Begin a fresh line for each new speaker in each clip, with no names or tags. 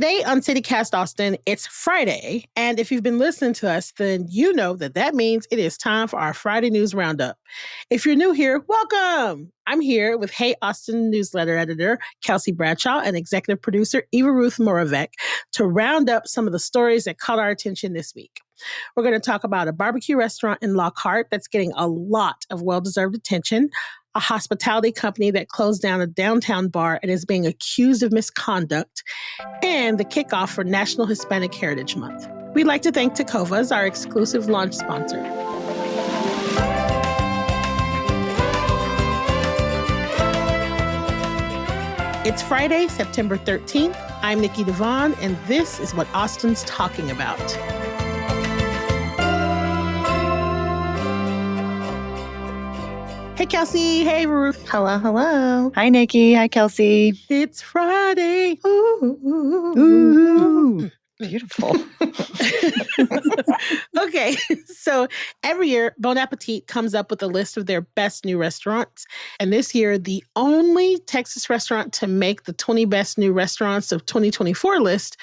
Today on CityCast Austin, it's Friday. And if you've been listening to us, then you know that means it is time for our Friday News Roundup. If you're new here, welcome. I'm here with Hey Austin newsletter editor Kelsey Bradshaw and executive producer Eva Ruth Moravec to round up some of the stories that caught our attention this week. We're going to talk about a barbecue restaurant in Lockhart that's getting a lot of well-deserved attention, a hospitality company that closed down a downtown bar and is being accused of misconduct, and the kickoff for National Hispanic Heritage Month. We'd like to thank Tecovas, our exclusive launch sponsor. It's Friday, September 13th. I'm Nikki Devon, and this is what Austin's talking about. Hey, Kelsey. Hey, Ruth.
Hello, hello. Hi, Nikki. Hi, Kelsey.
It's Friday.
Ooh, ooh. Beautiful.
Okay, so every year, Bon Appetit comes up with a list of their best new restaurants. And this year, the only Texas restaurant to make the 20 best new restaurants of 2024 list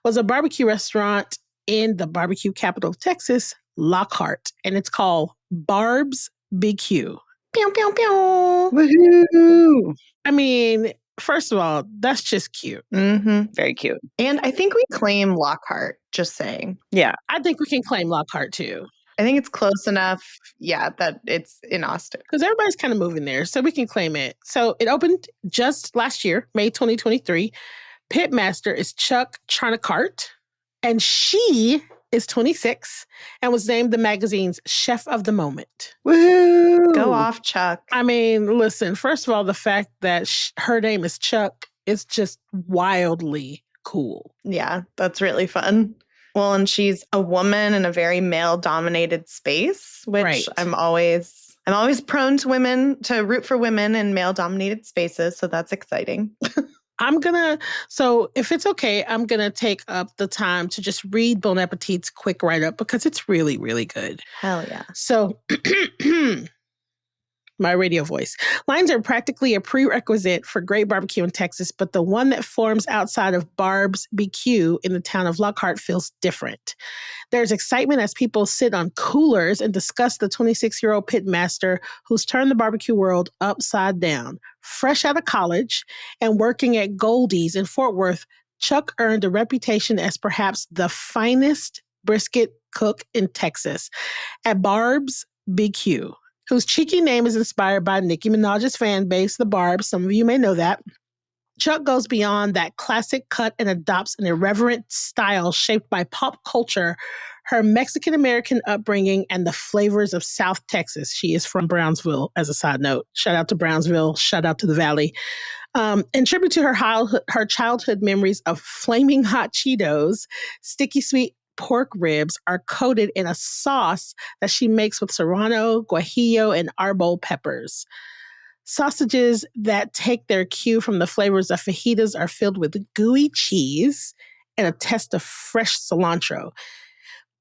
was a barbecue restaurant in the barbecue capital of Texas, Lockhart. And it's called Barb's BBQ. Pew, pew, pew.
Woohoo!
I mean, first of all, that's just cute.
Mm-hmm. Very cute.
And I think we claim Lockhart, just saying.
Yeah.
I think we can claim Lockhart too.
I think it's close enough, that it's in Austin.
Because everybody's kind of moving there, so we can claim it. So it opened just last year, May 2023. Pitmaster is Chuck Charnicart, and she is 26 and was named the magazine's Chef of the Moment.
Woohoo!
Go off, Chuck.
I mean, listen, first of all, the fact that her name is Chuck is just wildly cool.
Yeah, that's really fun. Well, and she's a woman in a very male-dominated space, which
Right.
I'm always prone to root for women in male-dominated spaces, so that's exciting.
So if it's okay, I'm going to take up the time to just read Bon Appetit's quick write-up because it's really, really good.
Hell yeah.
So, my radio voice. Lines are practically a prerequisite for great barbecue in Texas, but the one that forms outside of Barb's BQ in the town of Lockhart feels different. There's excitement as people sit on coolers and discuss the 26-year-old pitmaster who's turned the barbecue world upside down. Fresh out of college and working at Goldie's in Fort Worth, Chuck earned a reputation as perhaps the finest brisket cook in Texas. At Barb's BQ, whose cheeky name is inspired by Nicki Minaj's fan base, the Barbs. Some of you may know that. Chuck goes beyond that classic cut and adopts an irreverent style shaped by pop culture, her Mexican-American upbringing, and the flavors of South Texas. She is from Brownsville, as a side note. Shout out to Brownsville. Shout out to the Valley. In tribute to her childhood memories of flaming hot Cheetos, sticky sweet pork ribs are coated in a sauce that she makes with serrano, guajillo, and arbol peppers. Sausages that take their cue from the flavors of fajitas are filled with gooey cheese and a test of fresh cilantro.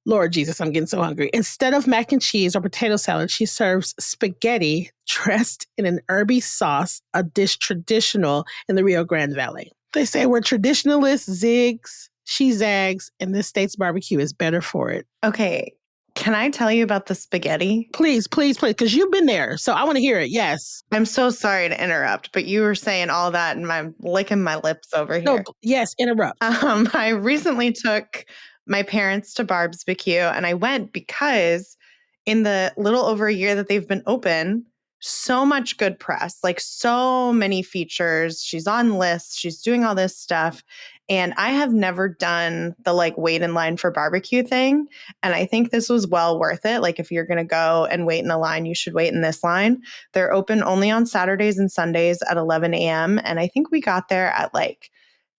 Lord Jesus, I'm getting so hungry. Instead of mac and cheese or potato salad, she serves spaghetti dressed in an herby sauce, a dish traditional in the Rio Grande Valley. They say where traditionalists zigs, she zags, and this state's barbecue is better for it.
Okay, can I tell you about the spaghetti?
Please, because you've been there, so I want to hear it, yes.
I'm so sorry to interrupt, but you were saying all that and I'm licking my lips over here.
No, yes, interrupt.
I recently took my parents to Barb's BBQ, and I went because in the little over a year that they've been open, so much good press, like so many features. She's on lists. She's doing all this stuff. And I have never done the wait in line for barbecue thing. And I think this was well worth it. Like if you're going to go and wait in a line, you should wait in this line. They're open only on Saturdays and Sundays at 11 a.m. And I think we got there at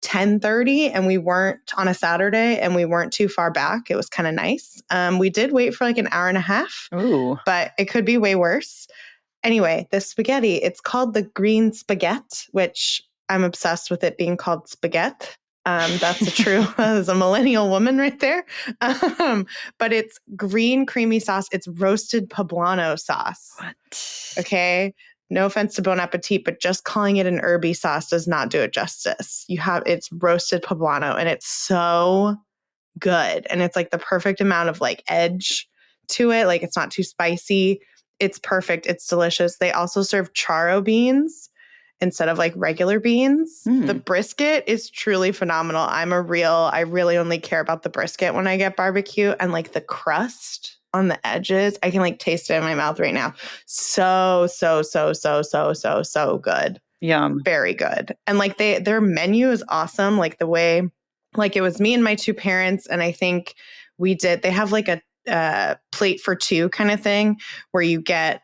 10:30 and we weren't on a Saturday and we weren't too far back. It was kind of nice. We did wait for an hour and a half,
Ooh.
But it could be way worse. Anyway, the spaghetti, it's called the green spaghetti, which I'm obsessed with it being called spaghetti. That's as a millennial woman right there. But it's green creamy sauce. It's roasted poblano sauce.
What?
Okay. no offense to Bon Appetit, but just calling it an herby sauce does not do it justice. It's roasted poblano and it's so good. And it's like the perfect amount of like edge to it. Like it's not too spicy. It's perfect. It's delicious. They also serve charo beans instead of like regular beans. The brisket is truly phenomenal. I really only care about the brisket when I get barbecue, and like the crust on the edges, I can like taste it in my mouth right now. So good.
Yum.
Very good. And like their menu is awesome. Like the way, like it was me and my two parents, and I think they have like a plate for two kind of thing where you get,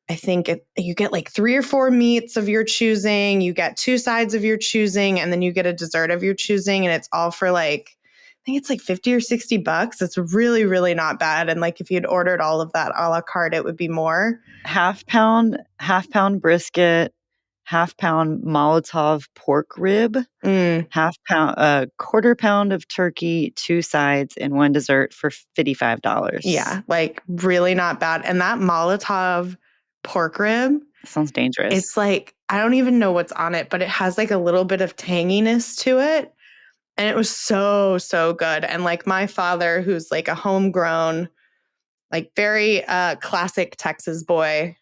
you get like 3 or 4 meats of your choosing, you get 2 sides of your choosing, and then you get a dessert of your choosing. And it's all for like, I think it's like $50 or $60. It's really, really not bad. And like if you'd ordered all of that a la carte, it would be more.
Half pound brisket, half pound Molotov pork rib, half pound, quarter pound of turkey, 2 sides, and 1 dessert for $55.
Yeah, like really not bad. And that Molotov pork rib,
Sounds dangerous.
it's like, I don't even know what's on it, but it has like a little bit of tanginess to it. And it was so, so good. And like my father, who's like a homegrown, like very classic Texas boy,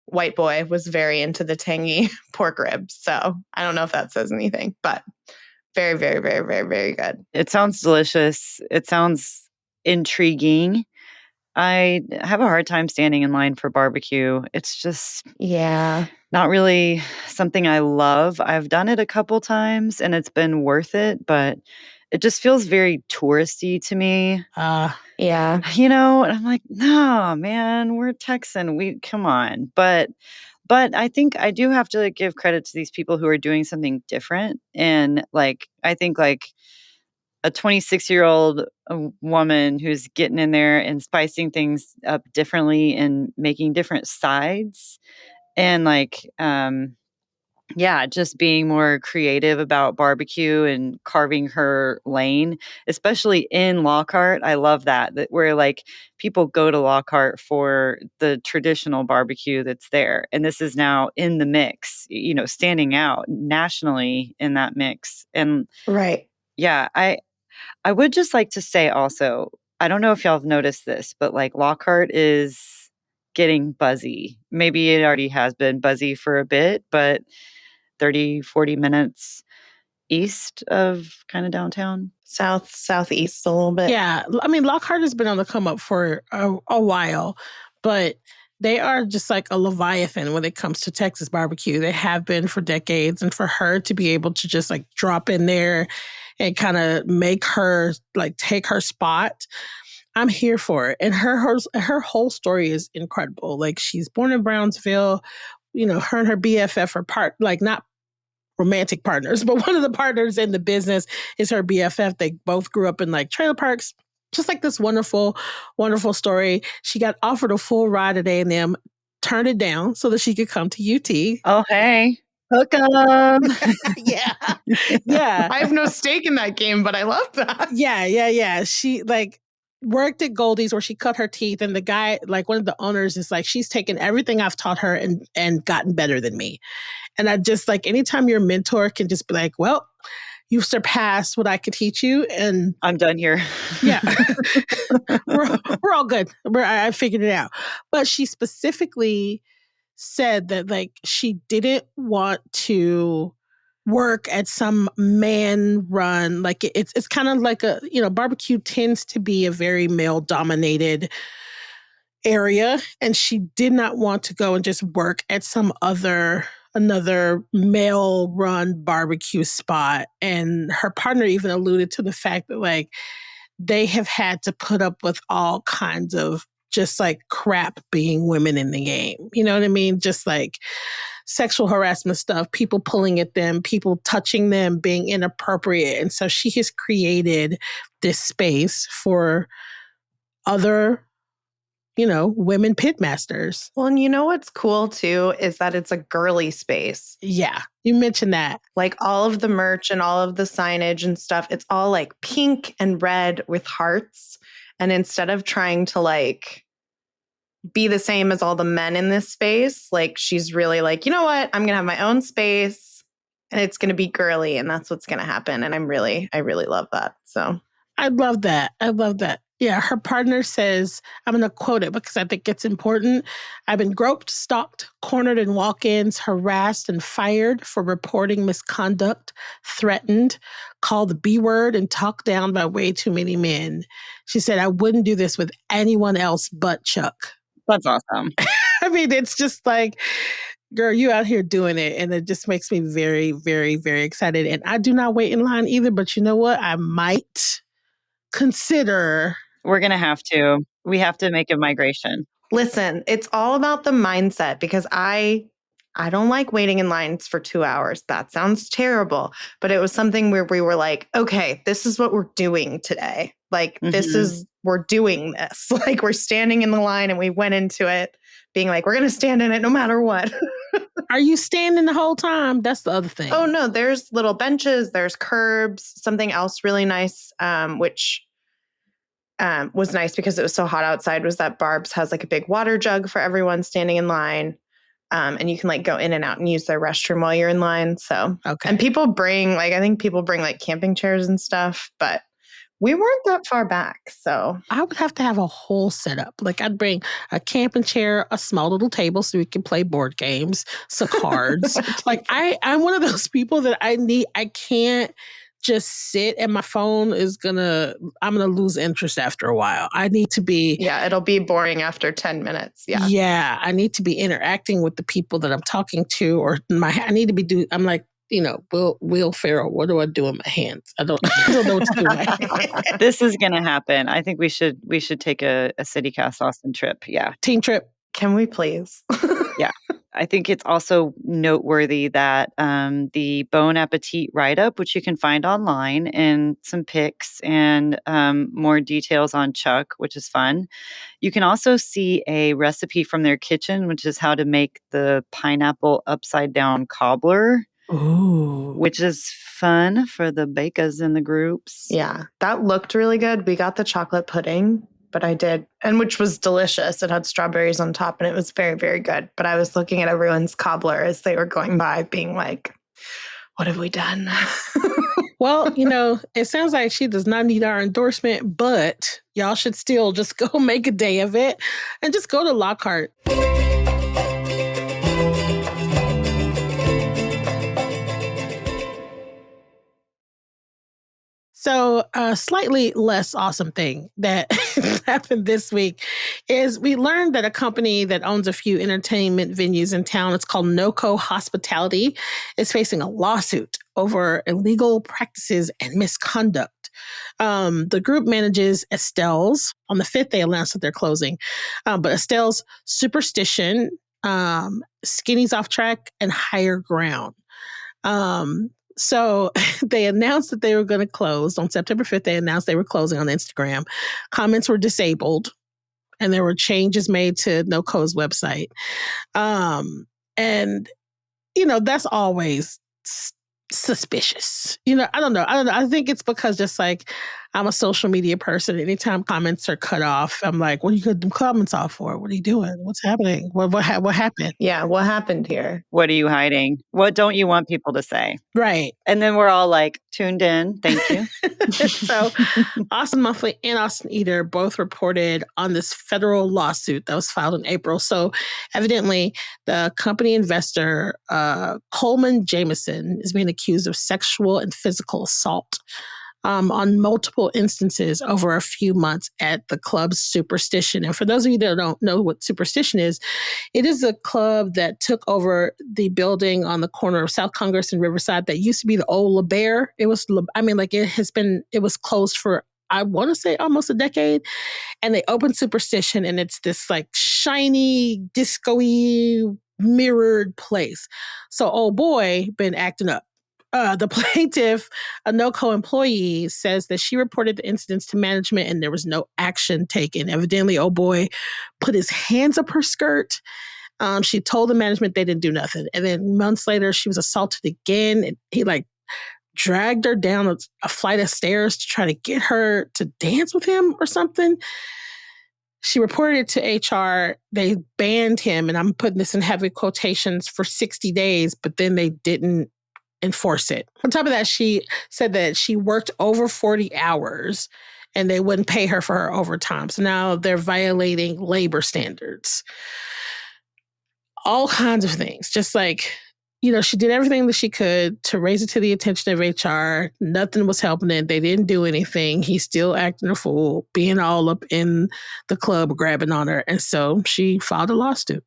white boy, was very into the tangy pork ribs. So I don't know if that says anything, but very, very, very, very, very good.
It sounds delicious. It sounds intriguing. I have a hard time standing in line for barbecue. It's just not really something I love. I've done it a couple times and it's been worth it, but it just feels very touristy to me.
Yeah.
And I'm like, no, man, we're Texan. Come on. But I think I do have to give credit to these people who are doing something different. And like, I think like a 26-year-old woman who's getting in there and spicing things up differently and making different sides and like, just being more creative about barbecue and carving her lane, especially in Lockhart. I love that where like people go to Lockhart for the traditional barbecue that's there. And this is now in the mix, standing out nationally in that mix. And
right.
Yeah, I would just like to say also, I don't know if y'all have noticed this, but like Lockhart is getting buzzy. Maybe it already has been buzzy for a bit, but 30, 40 minutes east of kind of downtown.
Southeast a little bit.
Yeah. I mean, Lockhart has been on the come up for a while, but they are just like a Leviathan when it comes to Texas barbecue. They have been for decades. And for her to be able to just like drop in there and kind of make her like take her spot, I'm here for it. And her whole story is incredible. Like she's born in Brownsville, her and her BFF are not romantic partners, but one of the partners in the business is her BFF. They both grew up in like trailer parks. Just like this wonderful, wonderful story. She got offered a full ride at A&M, turned it down so that she could come to UT.
Oh, hey. Hook 'em.
Yeah. Yeah.
I have no stake in that game, but I love that.
Yeah. She like worked at Goldie's where she cut her teeth, and the guy, like one of the owners, is like, she's taken everything I've taught her and gotten better than me. And I just like, anytime your mentor can just be like, well, you've surpassed what I could teach you, and
I'm done here.
Yeah. we're all good. I figured it out. But she specifically said that like she didn't want to work at some man run, like it's kind of like barbecue tends to be a very male dominated area, and she did not want to go and just work at another male run barbecue spot. And her partner even alluded to the fact that like they have had to put up with all kinds of just like crap being women in the game. You know what I mean? Just like sexual harassment stuff, people pulling at them, people touching them, being inappropriate. And so she has created this space for other, women pitmasters.
Well, and you know what's cool too is that it's a girly space.
Yeah, you mentioned that.
Like all of the merch and all of the signage and stuff, it's all like pink and red with hearts. And instead of trying to like be the same as all the men in this space. Like, she's really like, you know what? I'm going to have my own space and it's going to be girly and that's what's going to happen. And I really love that. So
I love that. I love that. Yeah, her partner says, I'm going to quote it because I think it's important. I've been groped, stalked, cornered in walk-ins, harassed, and fired for reporting misconduct, threatened, called the B word, and talked down by way too many men. She said, I wouldn't do this with anyone else but Chuck.
That's awesome.
I mean, it's just like, girl, you out here doing it. And it just makes me very, very, very excited. And I do not wait in line either. But you know what? I might consider.
We're going to have to. We have to make a migration.
listen, it's all about the mindset because I don't like waiting in lines for 2 hours. That sounds terrible. But it was something where we were like, okay, this is what we're doing today. Like, we're doing this. Like, we're standing in the line and we went into it being like, we're going to stand in it no matter what.
Are you standing the whole time? That's the other thing.
Oh, no, there's little benches, there's curbs. Something else really nice, which was nice because it was so hot outside, was that Barb's has like a big water jug for everyone standing in line. And you can like go in and out and use their restroom while you're in line. So,
Okay.
And people bring like, I think people bring like camping chairs and stuff, but we weren't that far back. So
I would have to have a whole setup. Like, I'd bring a camping chair, a small little table so we can play board games, some cards. Like, I'm one of those people that I can't just sit and my phone I'm gonna lose interest after a while. I need to be.
Yeah, it'll be boring after 10 minutes. Yeah.
Yeah. I need to be interacting with the people that I'm talking to, or I need to be I'm like, Will Ferrell, what do I do in my hands? I don't know what to do in my hands.
This is going to happen. I think we should take a CityCast Austin trip. Yeah.
Team trip.
Can we please?
Yeah. I think it's also noteworthy that the Bon Appetit write-up, which you can find online, and some pics and more details on Chuck, which is fun. You can also see a recipe from their kitchen, which is how to make the pineapple upside-down cobbler.
Ooh.
Which is fun for the bakers in the groups.
Yeah, that looked really good. We got the chocolate pudding, but I did, and which was delicious. It had strawberries on top and it was very, very good. But I was looking at everyone's cobbler as they were going by being like, what have we done?
Well, it sounds like she does not need our endorsement, but y'all should still just go make a day of it and just go to Lockhart. So a slightly less awesome thing that happened this week is we learned that a company that owns a few entertainment venues in town, it's called NoCo Hospitality, is facing a lawsuit over illegal practices and misconduct. The group manages Estelle's. On the 5th, they announced that they're closing. But Estelle's, Superstition, Skinny's Off Track, and Higher Ground. So they announced that they were going to close. On September 5th, they announced they were closing on Instagram. Comments were disabled, and there were changes made to NoCo's website. And, that's always suspicious. I don't know. I think it's because just like I'm a social media person. Anytime comments are cut off, I'm like, what are you cut them comments off for? What are you doing? What's happening? What happened?
Yeah, what happened here?
What are you hiding? What don't you want people to say?
Right.
And then we're all like tuned in. Thank you.
So Austin Monthly and Austin Eater both reported on this federal lawsuit that was filed in April. So evidently the company investor, Coleman Jameson, is being accused of sexual and physical assault on multiple instances over a few months at the club's Superstition. And for those of you that don't know what Superstition is, it is a club that took over the building on the corner of South Congress and Riverside that used to be the old La Bear. It was closed for, I want to say, almost a decade. And they opened Superstition, and it's this like shiny, disco-y, mirrored place. So old boy been acting up. The plaintiff, a NoCo employee, says that she reported the incidents to management and there was no action taken. Evidently, old boy put his hands up her skirt. She told the management they didn't do nothing. And then months later, she was assaulted again. And he dragged her down a flight of stairs to try to get her to dance with him or something. She reported it to HR. They banned him, and I'm putting this in heavy quotations, for 60 days, but then they didn't enforce it. On top of that, she said that she worked over 40 hours and they wouldn't pay her for her overtime. So now they're violating labor standards. All kinds of things. Just like, she did everything that she could to raise it to the attention of HR. Nothing was helping it. They didn't do anything. He's still acting a fool, being all up in the club, grabbing on her. And so she filed a lawsuit.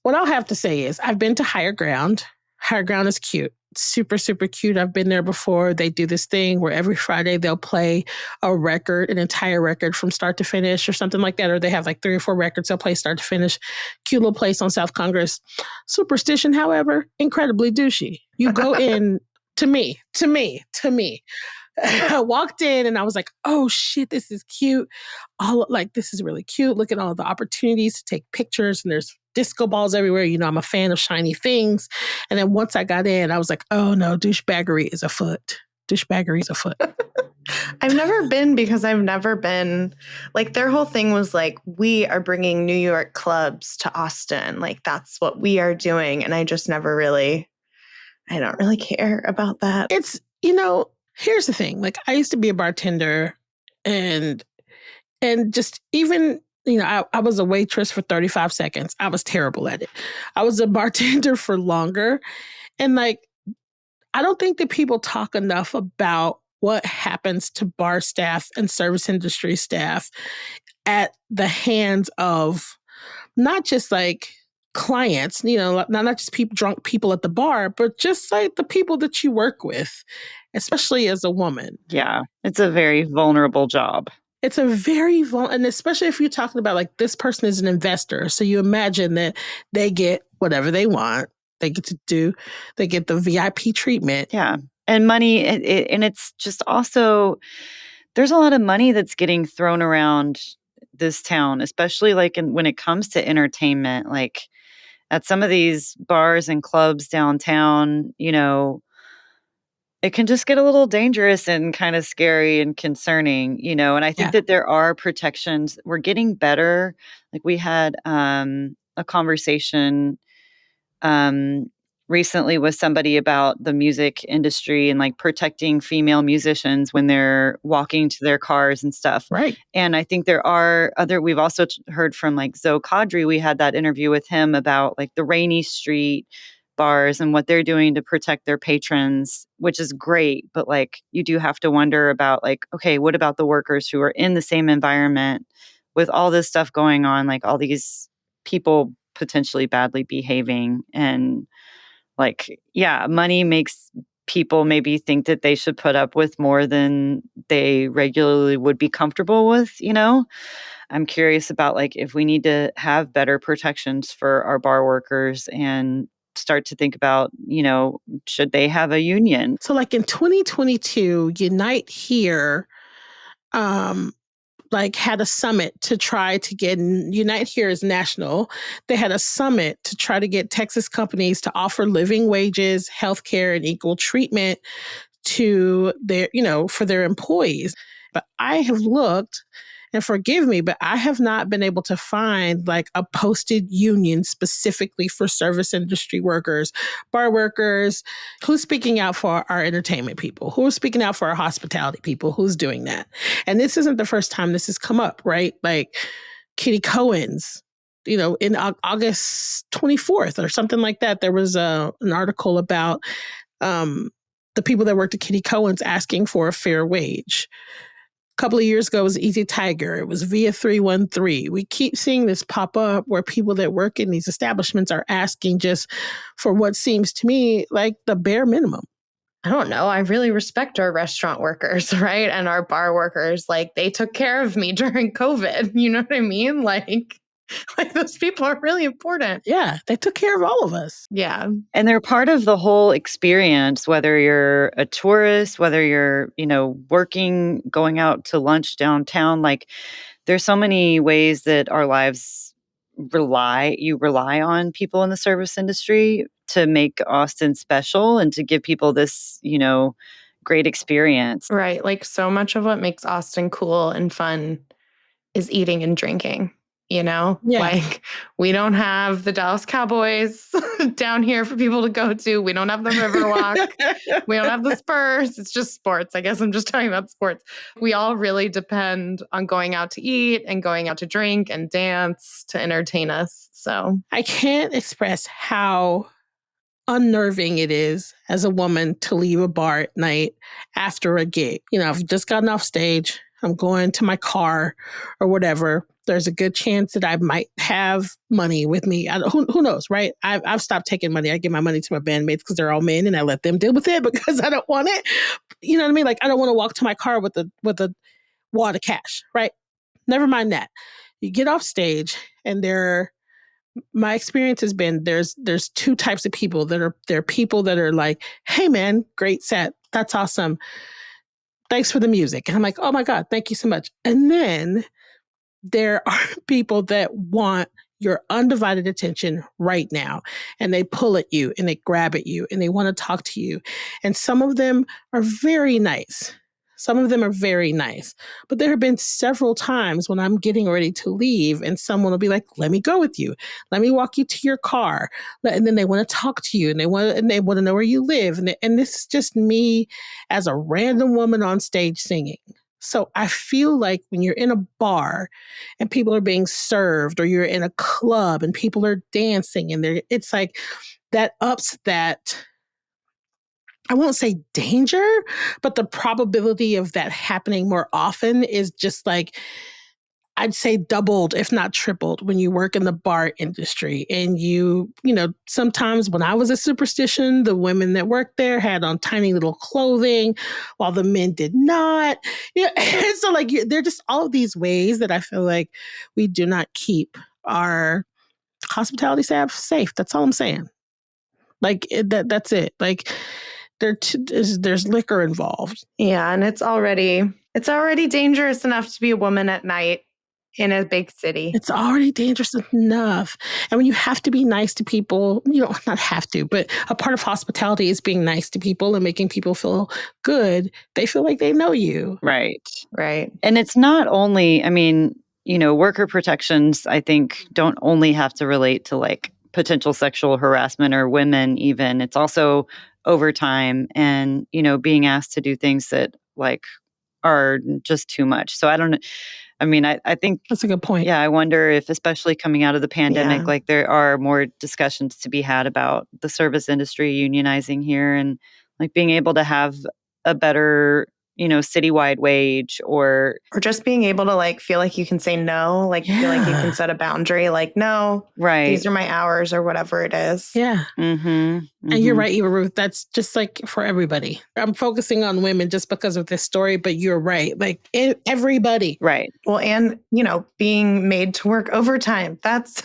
What I'll have to say is I've been to Higher Ground. Higher Ground is cute. Super, super cute. I've been there before. They do this thing where every Friday they'll play a record, an entire record from start to finish or something like that. Or they have like 3 or 4 records they'll play start to finish. Cute little place on South Congress. Superstition, however, incredibly douchey. You go in, to me. I walked in and I was like, oh shit, this is cute. This is really cute. Look at all the opportunities to take pictures, and there's disco balls everywhere. I'm a fan of shiny things. And then once I got in, I was like, oh no, douchebaggery is afoot.
I've never been because I've never been, like, their whole thing was like, we are bringing New York clubs to Austin. Like, that's what we are doing. And I just never really, I don't really care about that.
It's, here's the thing. Like, I used to be a bartender, and just even, I was a waitress for 35 seconds. I was terrible at it. I was a bartender for longer. And like, I don't think that people talk enough about what happens to bar staff and service industry staff at the hands of not just like clients, not just drunk people at the bar, but just like the people that you work with, especially as a woman.
Yeah, it's a very vulnerable job.
It's a very and especially if you're talking about like this person is an investor. So you imagine that they get whatever they want. They get the VIP treatment.
Yeah. And money, and it's just also, there's a lot of money that's getting thrown around this town, especially like when it comes to entertainment, like at some of these bars and clubs downtown, it can just get a little dangerous and kind of scary and concerning, and I think that there are protections. We're getting better. Like we had a conversation recently with somebody about the music industry and like protecting female musicians when they're walking to their cars and stuff.
Right.
And I think there are we've also heard from like Zoe Kadri. We had that interview with him about like the Rainy Street bars and what they're doing to protect their patrons, which is great. But like, you do have to wonder about like, okay, what about the workers who are in the same environment with all this stuff going on, like all these people potentially badly behaving, and like, yeah, money makes people maybe think that they should put up with more than they regularly would be comfortable with, I'm curious about like if we need to have better protections for our bar workers and start to think about, should they have a union?
So like in 2022, Unite Here had a summit to try to get Unite Here is national. They had a summit to try to get Texas companies to offer living wages, healthcare, and equal treatment to their, for their employees. But I have looked, and forgive me, but I have not been able to find like a posted union specifically for service industry workers, bar workers. Who's speaking out for our entertainment people? Who's speaking out for our hospitality people? Who's doing that? And this isn't the first time this has come up, right? Like Kitty Cohen's, in August 24th or something like that, there was an article about the people that worked at Kitty Cohen's asking for a fair wage. A couple of years ago, it was Easy Tiger. It was Via 313. We keep seeing this pop up where people that work in these establishments are asking just for what seems to me like the bare minimum.
I don't know. I really respect our restaurant workers, right? And our bar workers. Like, they took care of me during COVID. You know what I mean? Like those people are really important.
Yeah, they took care of all of us.
Yeah.
And they're part of the whole experience, whether you're a tourist, whether you're, working, going out to lunch downtown. Like, there's so many ways that our lives rely on people in the service industry to make Austin special and to give people this, great experience.
Right. Like, so much of what makes Austin cool and fun is eating and drinking.
Yeah.
Like we don't have the Dallas Cowboys down here for people to go to. We don't have the Riverwalk. We don't have the Spurs. It's just sports. I guess I'm just talking about sports. We all really depend on going out to eat and going out to drink and dance to entertain us. So
I can't express how unnerving it is as a woman to leave a bar at night after a gig. I've just gotten off stage. I'm going to my car or whatever. There's a good chance that I might have money with me. Who knows, right? I've stopped taking money. I give my money to my bandmates because they're all men, and I let them deal with it because I don't want it. You know what I mean? Like, I don't want to walk to my car with a wad of cash, right? Never mind that. You get off stage, and my experience has been there's two types of people. There are people that are like, "Hey man, great set. That's awesome. Thanks for the music." And I'm like, "Oh my God, thank you so much." And then there are people that want your undivided attention right now. And they pull at you and they grab at you and they want to talk to you. And some of them are very nice. Some of them are very nice. But there have been several times when I'm getting ready to leave and someone will be like, "Let me go with you. Let me walk you to your car." And then they want to talk to you and they want to know where you live. And this is just me as a random woman on stage singing. So I feel like when you're in a bar and people are being served, or you're in a club and people are dancing, and it's like that ups that, I won't say danger, but the probability of that happening more often is just like, I'd say doubled, if not tripled, when you work in the bar industry. And sometimes when I was at Superstition, the women that worked there had on tiny little clothing while the men did not. So like there are just all of these ways that I feel like we do not keep our hospitality staff safe. That's all I'm saying. Like that's it. Like there's liquor involved.
yeah, and it's already dangerous enough to be a woman at night in a big city.
It's already dangerous enough. And when you have to be nice to people, you don't not have to, but a part of hospitality is being nice to people and making people feel good. They feel like they know you.
Right.
Right.
And it's not only, worker protections, I think, don't only have to relate to like potential sexual harassment or women even. It's also overtime and, being asked to do things that like are just too much. So I don't know. I think
that's a good point.
Yeah, I wonder if, especially coming out of the pandemic,
Yeah.
like there are more discussions to be had about the service industry unionizing here and like being able to have a better, citywide wage or
just being able to like feel like you can say no, like feel like you can set a boundary, like, no,
right.
These are my hours or whatever it is.
Yeah.
Mm-hmm.
And you're right, Eva Ruth. That's just like for everybody. I'm focusing on women just because of this story, but you're right. Like everybody.
Right.
Well, and, being made to work overtime. That's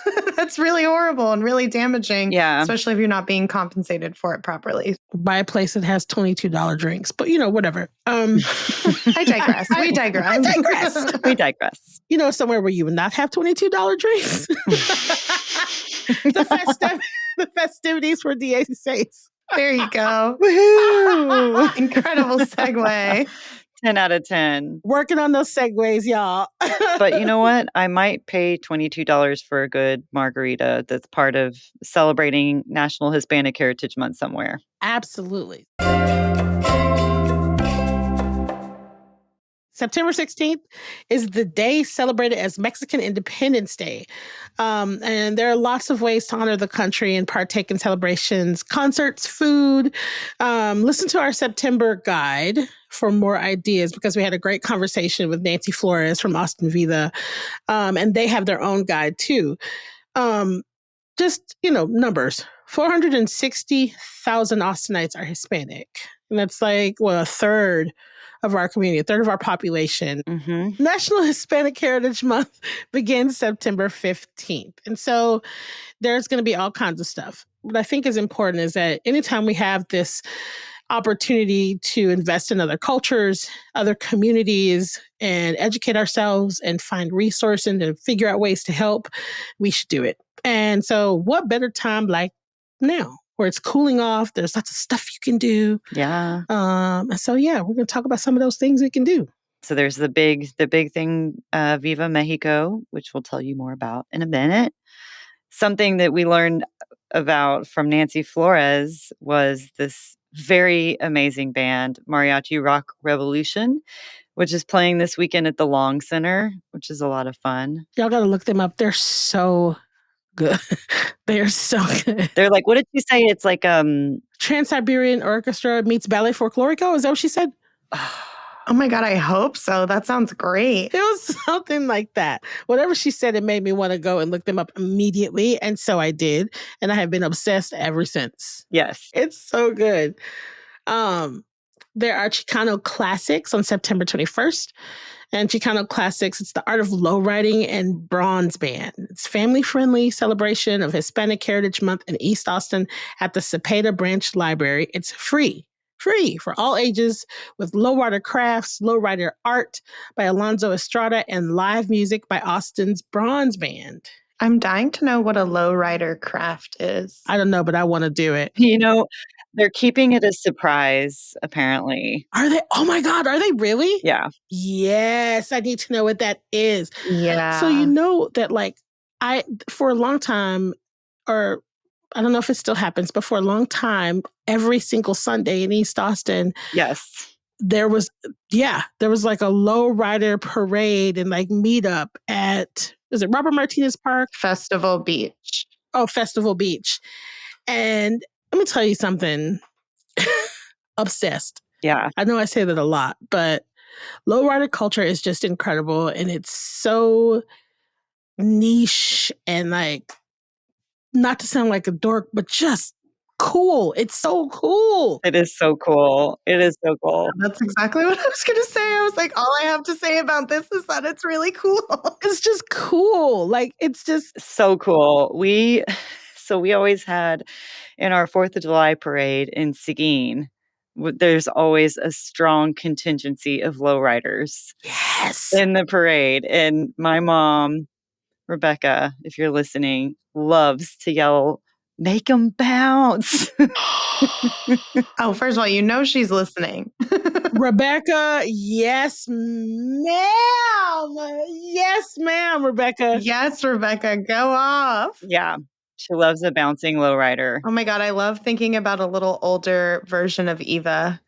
really horrible and really damaging.
Yeah.
Especially if you're not being compensated for it properly.
Buy a place that has $22 drinks, but whatever.
I digress. We digress.
We digress.
Somewhere where you would not have $22 drinks. The festivities for Seis.
There you go.
Woohoo!
Incredible segue.
10 out of 10.
Working on those segues, y'all.
But you know what? I might pay $22 for a good margarita that's part of celebrating National Hispanic Heritage Month somewhere.
Absolutely. September 16th is the day celebrated as Mexican Independence Day. And there are lots of ways to honor the country and partake in celebrations, concerts, food. Listen to our September guide for more ideas, because we had a great conversation with Nancy Flores from Austin Vida. And they have their own guide too. Numbers. 460,000 Austinites are Hispanic. And that's like, a third of our community, a third of our population.
Mm-hmm.
National Hispanic Heritage Month begins September 15th. And so there's going to be all kinds of stuff. What I think is important is that anytime we have this opportunity to invest in other cultures, other communities, and educate ourselves and find resources and figure out ways to help, we should do it. And so what better time like now, where it's cooling off, there's lots of stuff you can do.
Yeah.
And so, we're going to talk about some of those things we can do.
So there's the big thing, Viva Mexico, which we'll tell you more about in a minute. Something that we learned about from Nancy Flores was this very amazing band, Mariachi Rock Revolution, which is playing this weekend at the Long Center, which is a lot of fun.
Y'all got to look them up. They're so good. They're so good.
They're like, what did you say? It's like
Trans-Siberian Orchestra meets Ballet Folklorico. Is that what she said?
Oh my God, I hope so. That sounds great.
It was something like that. Whatever she said, it made me want to go and look them up immediately. And so I did. And I have been obsessed ever since.
Yes.
It's so good. There are Chicano Classics on September 21st. And Chicano Classics, it's the art of lowriding and bronze band. It's family-friendly celebration of Hispanic Heritage Month in East Austin at the Cepeda Branch Library. It's free for all ages, with lowrider crafts, lowrider art by Alonzo Estrada, and live music by Austin's Bronze Band.
I'm dying to know what a lowrider craft is.
I don't know, but I want to do it.
You know, they're keeping it a surprise, apparently.
Are they? Oh my God, are they really?
Yeah.
Yes, I need to know what that is.
Yeah.
So you know that, like, for a long time, or I don't know if it still happens, but for a long time, every single Sunday in East Austin,
Yes.
there was like a lowrider parade and like meetup at, is it Robert Martinez Park?
Festival Beach.
Oh, Festival Beach. And let me tell you something. Obsessed.
Yeah.
I know I say that a lot, but lowrider culture is just incredible. And it's so niche and, like, not to sound like a dork, but just cool. It's so cool.
It is so cool. It is so cool.
That's exactly what I was going to say. I was like, all I have to say about this is that it's really cool.
It's just cool. Like, it's just
so cool. We always had in our 4th of July parade in Seguin, there's always a strong contingency of lowriders
yes.
in the parade. And my mom, Rebecca, if you're listening, loves to yell, "Make them bounce."
Oh, first of all, you know she's listening.
Rebecca, yes, ma'am. Yes, ma'am, Rebecca.
Yes, Rebecca, go off.
Yeah. She loves a bouncing lowrider.
Oh my God, I love thinking about a little older version of Eva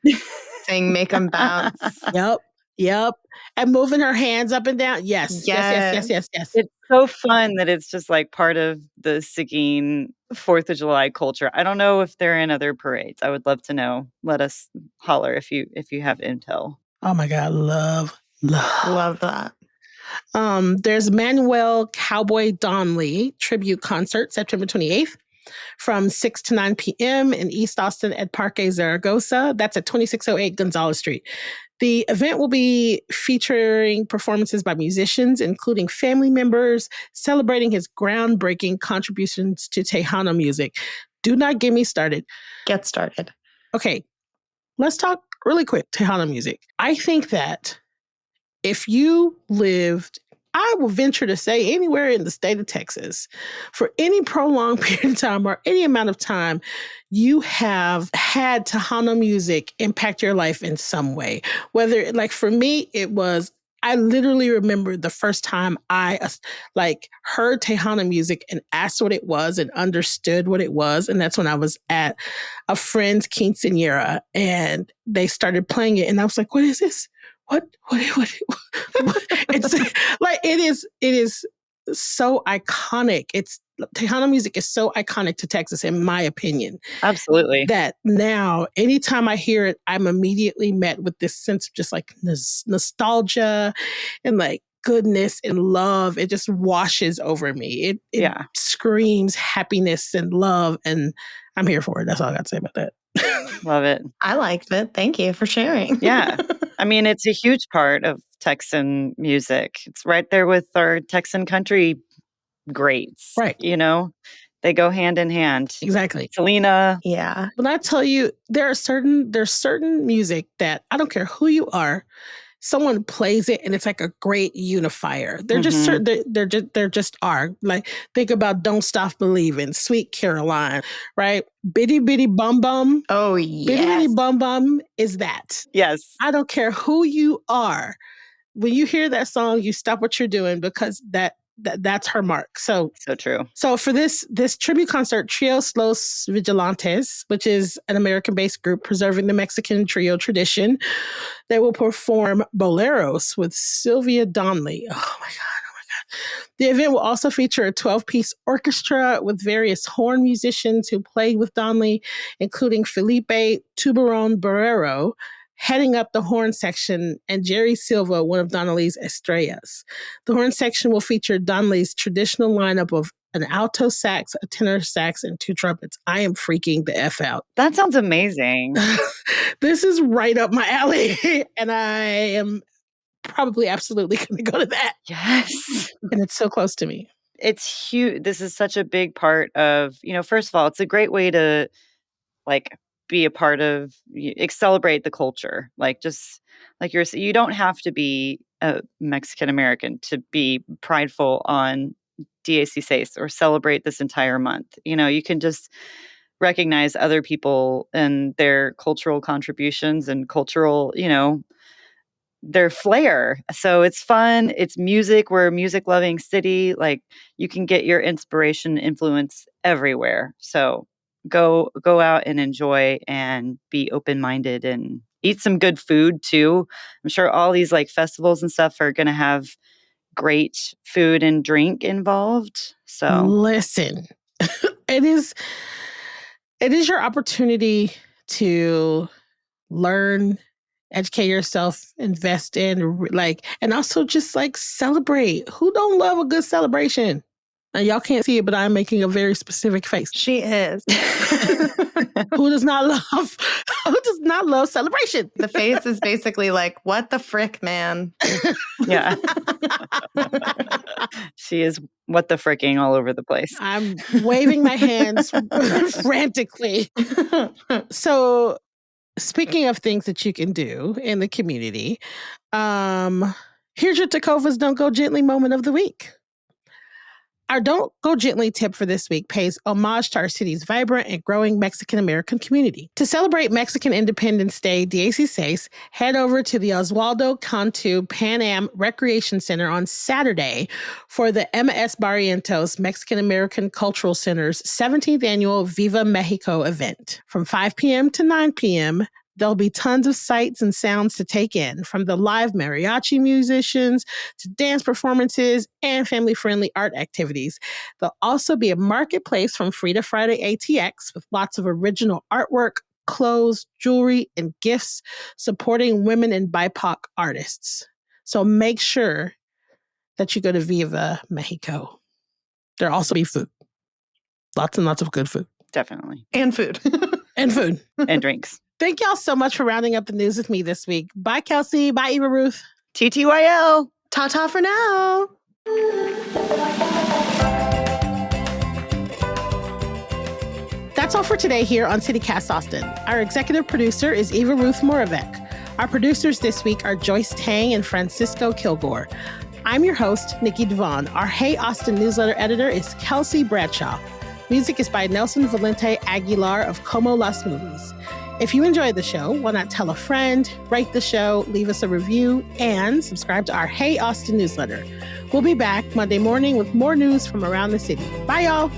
saying make them bounce.
Yep. And moving her hands up and down. Yes.
It's so fun that it's just like part of the Seguin 4th of July culture. I don't know if they're in other parades. I would love to know. Let us holler if you have intel.
Oh my God, love.
that.
There's Manuel Cowboy Donley tribute concert September 28th from 6 to 9 p.m. in East Austin at Parque Zaragoza. That's at 2608 Gonzalez Street. The event will be featuring performances by musicians, including family members, celebrating his groundbreaking contributions to Tejano music. Do not get me started.
Get started.
Okay, let's talk really quick Tejano music. I think that if you lived, I will venture to say, anywhere in the state of Texas, for any prolonged period of time or any amount of time, you have had Tejano music impact your life in some way. Whether, like, for me, it was, I literally remember the first time I heard Tejano music and asked what it was and understood what it was. And that's when I was at a friend's quinceañera and they started playing it. And I was like, what is this? What? It's like, it is so iconic. Tejano music is so iconic to Texas, in my opinion.
Absolutely.
That now, anytime I hear it, I'm immediately met with this sense of just like nostalgia and like goodness and love. It just washes over me. It screams happiness and love, and I'm here for it. That's all I got to say about that.
Love it.
I liked it. Thank you for sharing.
Yeah. I mean, it's a huge part of Texan music. It's right there with our Texan country greats.
Right.
You know, they go hand in hand.
Exactly.
Selena.
Yeah.
When I tell you, there's certain music that I don't care who you are, someone plays it and it's like a great unifier. They're just certain, they're just are. Like, think about Don't Stop Believing, Sweet Caroline, right? Bitty Bitty Bum Bum.
Oh, yes.
Bitty Bitty Bum Bum is that.
Yes.
I don't care who you are. when you hear that song, you stop what you're doing because that's her mark. So
true.
So for this tribute concert, Trio Los Vigilantes, which is an American-based group preserving the Mexican trio tradition, they will perform boleros with Sylvia Donnelly. Oh my God. The event will also feature a 12-piece orchestra with various horn musicians who played with Donnelly, including Felipe Tubarón Barrero, heading up the horn section, and Jerry Silva, one of Donnelly's estrellas. The horn section will feature Donnelly's traditional lineup of an alto sax, a tenor sax, and 2 trumpets. I am freaking the F out.
That sounds amazing.
This is right up my alley, and I am probably absolutely going to go to that.
Yes.
And it's so close to me.
It's huge. This is such a big part of, first of all, it's a great way to be a part of, celebrate the culture. Just like you don't have to be a Mexican American to be prideful on Seis or celebrate this entire month. You can just recognize other people and their cultural contributions and cultural, their flair. So it's fun. It's music. We're a music loving city. You can get your inspiration, influence everywhere. So go out and enjoy and be open-minded and eat some good food too. I'm sure all these festivals and stuff are going to have great food and drink involved. So
listen, it is your opportunity to learn, educate yourself, invest in, and also just celebrate. Who don't love a good celebration? And y'all can't see it, but I'm making a very specific face.
She is.
Who does not love celebration?
The face is basically what the frick, man?
Yeah. She is what the fricking all over the place.
I'm waving my hands frantically. So, speaking of things that you can do in the community, here's your Takova's Don't Go Gently moment of the week. Our Don't Go Gently tip for this week pays homage to our city's vibrant and growing Mexican-American community. To celebrate Mexican Independence Day, Seis, head over to the Oswaldo Cantu Pan Am Recreation Center on Saturday for the MS Barrientos Mexican-American Cultural Center's 17th annual Viva Mexico event. From 5 p.m. to 9 p.m., there'll be tons of sights and sounds to take in, from the live mariachi musicians to dance performances and family-friendly art activities. There'll also be a marketplace from Frida Friday ATX with lots of original artwork, clothes, jewelry, and gifts supporting women and BIPOC artists. So make sure that you go to Viva Mexico. There'll also be food. Lots and lots of good food.
Definitely.
And food.
And food.
And drinks.
Thank y'all so much for rounding up the news with me this week. Bye, Kelsey. Bye, Eva Ruth.
TTYL.
Ta-ta for now.
That's all for today here on CityCast Austin. Our executive producer is Eva Ruth Moravec. Our producers this week are Joyce Tang and Francisco Kilgore. I'm your host, Nikki Devon. Our Hey Austin newsletter editor is Kelsey Bradshaw. Music is by Nelson Valente Aguilar of Como Las Movies. If you enjoyed the show, why not tell a friend, rate the show, leave us a review, and subscribe to our Hey Austin newsletter. We'll be back Monday morning with more news from around the city. Bye, y'all.